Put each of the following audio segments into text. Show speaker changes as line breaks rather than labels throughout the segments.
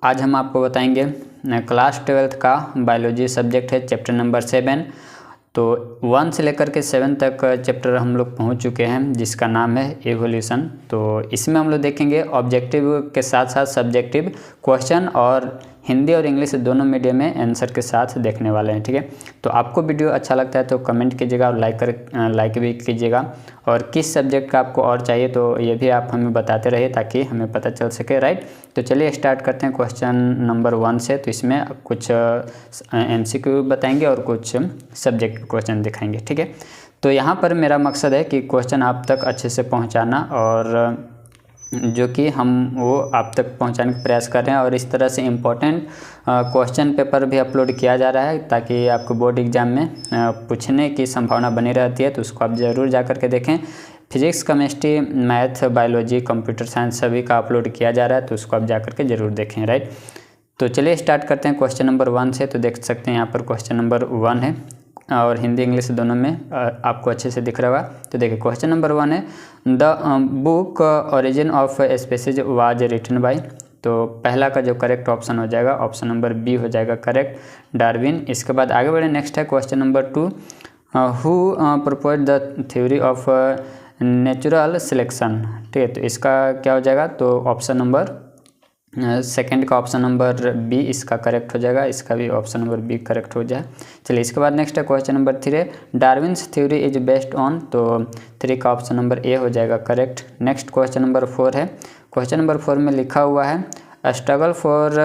आज हम आपको बताएंगे क्लास 12th का बायोलॉजी सब्जेक्ट है चैप्टर नंबर 7। तो 1 से लेकर के 7 तक चैप्टर हम लोग पहुंच चुके हैं, जिसका नाम है एवोल्यूशन। तो इसमें हम लोग देखेंगे ऑब्जेक्टिव के साथ साथ सब्जेक्टिव क्वेश्चन, और हिंदी और इंग्लिश दोनों मीडियम में आंसर के साथ देखने वाले हैं। ठीक है, तो आपको वीडियो अच्छा लगता है तो कमेंट कीजिएगा और लाइक भी कीजिएगा। और किस सब्जेक्ट का आपको और चाहिए तो ये भी आप हमें बताते रहिए ताकि हमें पता चल सके, राइट। तो चलिए स्टार्ट करते हैं क्वेश्चन नंबर 1 से। तो इसमें कुछ MCQ बताएंगे और कुछ सब्जेक्ट क्वेश्चन दिखाएंगे। ठीक है, तो यहाँ पर मेरा मकसद है कि क्वेश्चन आप तक अच्छे से पहुँचाना, और जो कि हम वो आप तक पहुंचाने का प्रयास कर रहे हैं। और इस तरह से इम्पोर्टेंट क्वेश्चन पेपर भी अपलोड किया जा रहा है ताकि आपको बोर्ड एग्जाम में पूछने की संभावना बनी रहती है। तो उसको आप ज़रूर जा कर के देखें। Physics, chemistry, math, biology, computer science सभी का अपलोड किया जा रहा है, तो उसको आप जा कर के ज़रूर देखें, राइट। तो चलिए स्टार्ट करते हैं क्वेश्चन नंबर 1 से। तो देख सकते हैं यहाँ पर क्वेश्चन नंबर 1 है, और हिंदी इंग्लिश दोनों में आपको अच्छे से दिख रहा होगा। तो देखिए क्वेश्चन नंबर 1 है, the book origin of species was written by. तो पहला का जो करेक्ट ऑप्शन हो जाएगा ऑप्शन नंबर बी हो जाएगा करेक्ट, डार्विन। इसके बाद आगे बढ़े, नेक्स्ट है question number 2, who propose the theory of natural selection. ठीक है, तो इसका क्या हो जाएगा, तो ऑप्शन नंबर सेकंड का ऑप्शन नंबर बी इसका करेक्ट हो जाएगा, इसका भी ऑप्शन नंबर बी करेक्ट हो जाए। चलिए इसके बाद नेक्स्ट है question number 3, Darwin's theory is based on. तो 3 का ऑप्शन नंबर ए हो जाएगा करेक्ट। नेक्स्ट क्वेश्चन नंबर 4 है, क्वेश्चन नंबर 4 में लिखा हुआ है struggle for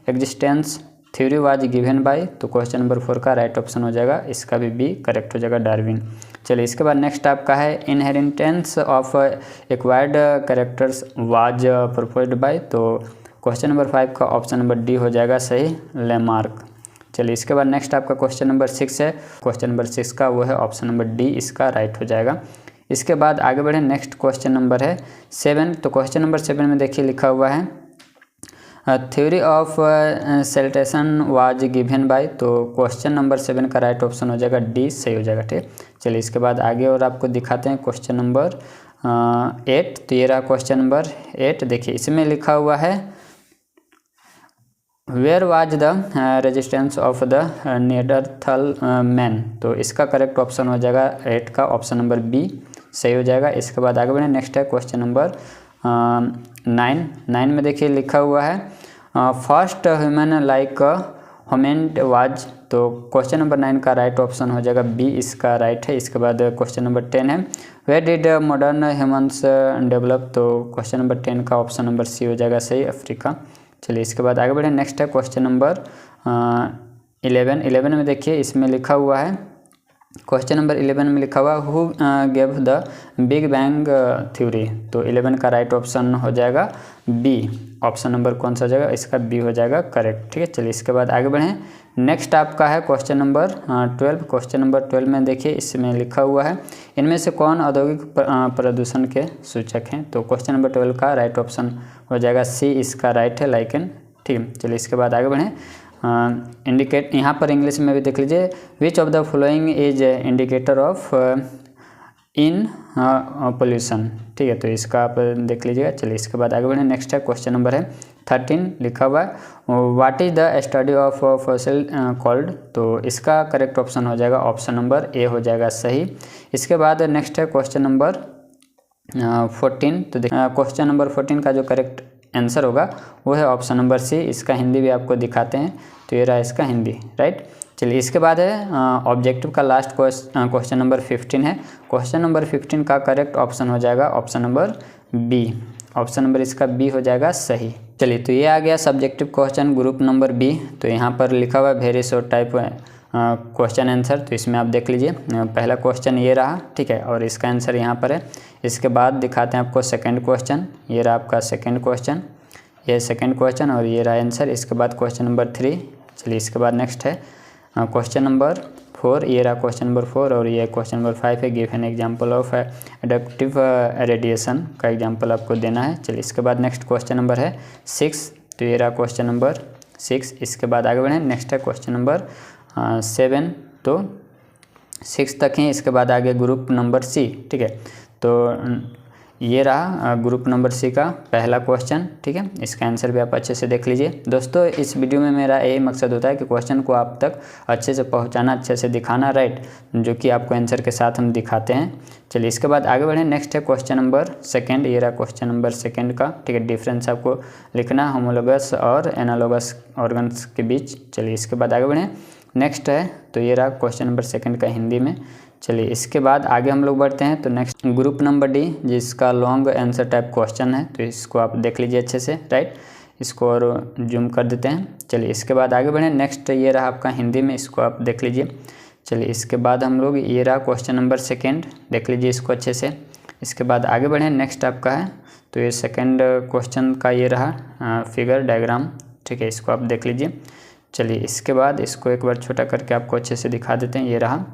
existence theory was given by. तो क्वेश्चन नंबर 4 का राइट ऑप्शन हो जाएगा, इसका भी बी करेक्ट हो जाएगा, डार्विन। चलिए इसके बाद नेक्स्ट आपका है inheritance of acquired characters was proposed by. तो क्वेश्चन नंबर 5 का ऑप्शन नंबर डी हो जाएगा सही, लेमार्क। चलिए इसके बाद नेक्स्ट आपका क्वेश्चन नंबर 6 है, क्वेश्चन नंबर 6 का वो है ऑप्शन नंबर डी, इसका राइट हो जाएगा। इसके बाद आगे बढ़े, नेक्स्ट क्वेश्चन नंबर है 7। तो क्वेश्चन नंबर 7 में देखिए लिखा हुआ है theory of saltation was given by. तो क्वेश्चन नंबर 7 का राइट ऑप्शन हो जाएगा डी, सही हो जाएगा। ठीक, चलिए इसके बाद आगे और आपको दिखाते हैं क्वेश्चन नंबर 8। तो ये रहा क्वेश्चन नंबर 8। देखिए इसमें लिखा हुआ है where was the resistance of the Neanderthal man. तो इसका करेक्ट ऑप्शन हो जाएगा 8 का ऑप्शन नंबर बी, सही हो जाएगा। इसके बाद आगे बढ़े, नेक्स्ट है क्वेश्चन नंबर 9 में देखिए लिखा हुआ है first human like hominid was. तो क्वेश्चन नंबर 9 का राइट ऑप्शन हो जाएगा बी, इसका राइट है। इसके बाद क्वेश्चन नंबर 10 है where did modern humans develop. तो क्वेश्चन नंबर 10 का ऑप्शन नंबर सी हो जाएगा सही, अफ्रीका। चलिए इसके बाद आगे बढ़े, नेक्स्ट है क्वेश्चन नंबर 11 में देखिए इसमें लिखा हुआ है क्वेश्चन नंबर 11 में लिखा हुआ who gave the big bang theory. तो 11 का राइट ऑप्शन हो जाएगा बी, ऑप्शन नंबर कौन सा हो जाएगा, इसका बी हो जाएगा करेक्ट। ठीक है, चलिए इसके बाद आगे बढ़ें, नेक्स्ट आपका है क्वेश्चन नंबर 12। क्वेश्चन नंबर 12 में देखिए इसमें लिखा हुआ है इनमें से कौन औद्योगिक प्रदूषण के सूचक हैं। तो क्वेश्चन नंबर 12 का राइट ऑप्शन हो जाएगा सी, इसका राइट है लाइकन। ठीक है, चलिए इसके बाद आगे बढ़ें, इंडिकेट यहाँ पर इंग्लिश में भी देख लीजिए which of the following is indicator of in pollution. ठीक है, तो इसका आप देख लीजिएगा। चलिए इसके बाद आगे बढ़ें, नेक्स्ट है क्वेश्चन नंबर है 13 लिखा हुआ है what is the study of fossil called. तो इसका करेक्ट ऑप्शन हो जाएगा ऑप्शन नंबर ए हो जाएगा सही। इसके बाद नेक्स्ट है क्वेश्चन नंबर 14। तो क्वेश्चन नंबर 14 का जो करेक्ट आंसर होगा वो है ऑप्शन नंबर सी, इसका हिंदी भी आपको दिखाते हैं। तो ये रहा इसका हिंदी, राइट। चलिए इसके बाद है ऑब्जेक्टिव का लास्ट क्वेश्चन नंबर 15 है। क्वेश्चन नंबर 15 का करेक्ट ऑप्शन हो जाएगा option number B, option number इसका बी हो जाएगा सही। चलिए तो ये आ गया subjective question group number B. तो यहाँ पर लिखा हुआ है very short type question answer. तो इसमें आप देख लीजिए पहला क्वेश्चन ये रहा, ठीक है, और इसका आंसर यहाँ पर है। इसके बाद दिखाते हैं आपको सेकंड क्वेश्चन, ये रहा आपका सेकंड क्वेश्चन, ये सेकंड क्वेश्चन और ये रहा आंसर। इसके बाद क्वेश्चन नंबर 3। चलिए इसके बाद नेक्स्ट है क्वेश्चन नंबर 4, ये रहा क्वेश्चन नंबर 4 और ये क्वेश्चन नंबर 5 है give an example of adaptive radiation का एग्जांपल आपको देना है। चलिए इसके बाद नेक्स्ट क्वेश्चन नंबर है 6। तो ये रहा क्वेश्चन नंबर 6। इसके बाद आगे बढ़ें, नेक्स्ट है क्वेश्चन नंबर 7। तो 6 तक ही, इसके बाद आगे ग्रुप नंबर सी। ठीक है, तो ये रहा ग्रुप नंबर सी का पहला क्वेश्चन। ठीक है, इसका आंसर भी आप अच्छे से देख लीजिए। दोस्तों इस वीडियो में मेरा यही मकसद होता है कि क्वेश्चन को आप तक अच्छे से पहुंचाना, अच्छे से दिखाना, राइट, जो कि आपको आंसर के साथ हम दिखाते हैं। चलिए इसके बाद आगे बढ़ें। नेक्स्ट है क्वेश्चन नंबर सेकेंड। ये रहा क्वेश्चन नंबर सेकेंड का। ठीक है, डिफरेंस आपको लिखना होमोलोगस और एनालोगस ऑर्गन्स के बीच। चलिए इसके बाद आगे बढ़ें। नेक्स्ट है तो ये रहा क्वेश्चन नंबर सेकेंड का हिंदी में। चलिए इसके बाद आगे हम लोग बढ़ते हैं। तो नेक्स्ट ग्रुप नंबर डी, जिसका लॉन्ग आंसर टाइप क्वेश्चन है, तो इसको आप देख लीजिए अच्छे से, राइट। इसको और जूम कर देते हैं। चलिए इसके बाद आगे बढ़ें। नेक्स्ट ये रहा आपका हिंदी में, इसको आप देख लीजिए। चलिए इसके बाद हम लोग, ये रहा क्वेश्चन नंबर सेकेंड, देख लीजिए इसको अच्छे से। इसके बाद आगे बढ़ें। नेक्स्ट आपका है तो ये सेकेंड क्वेश्चन का ये रहा फिगर डायग्राम। ठीक है, इसको आप देख लीजिए। चलिए इसके बाद इसको एक बार छोटा करके आपको अच्छे से दिखा देते हैं, ये रहा।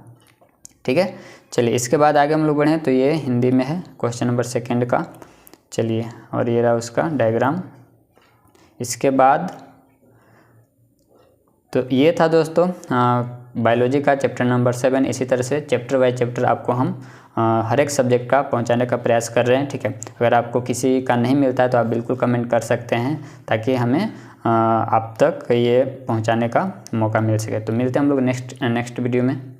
ठीक है, चलिए इसके बाद आगे हम लोग बढ़ें। तो ये हिंदी में है क्वेश्चन नंबर सेकेंड का। चलिए और ये रहा उसका डायग्राम। इसके बाद तो ये था दोस्तों बायोलॉजी का चैप्टर नंबर 7। इसी तरह से चैप्टर बाय चैप्टर आपको हम हर एक सब्जेक्ट का पहुंचाने का प्रयास कर रहे हैं। ठीक है, अगर आपको किसी का नहीं मिलता है तो आप बिल्कुल कमेंट कर सकते हैं, ताकि हमें आप तक ये पहुंचाने का मौका मिल सके। तो मिलते हैं हम लोग नेक्स्ट वीडियो में।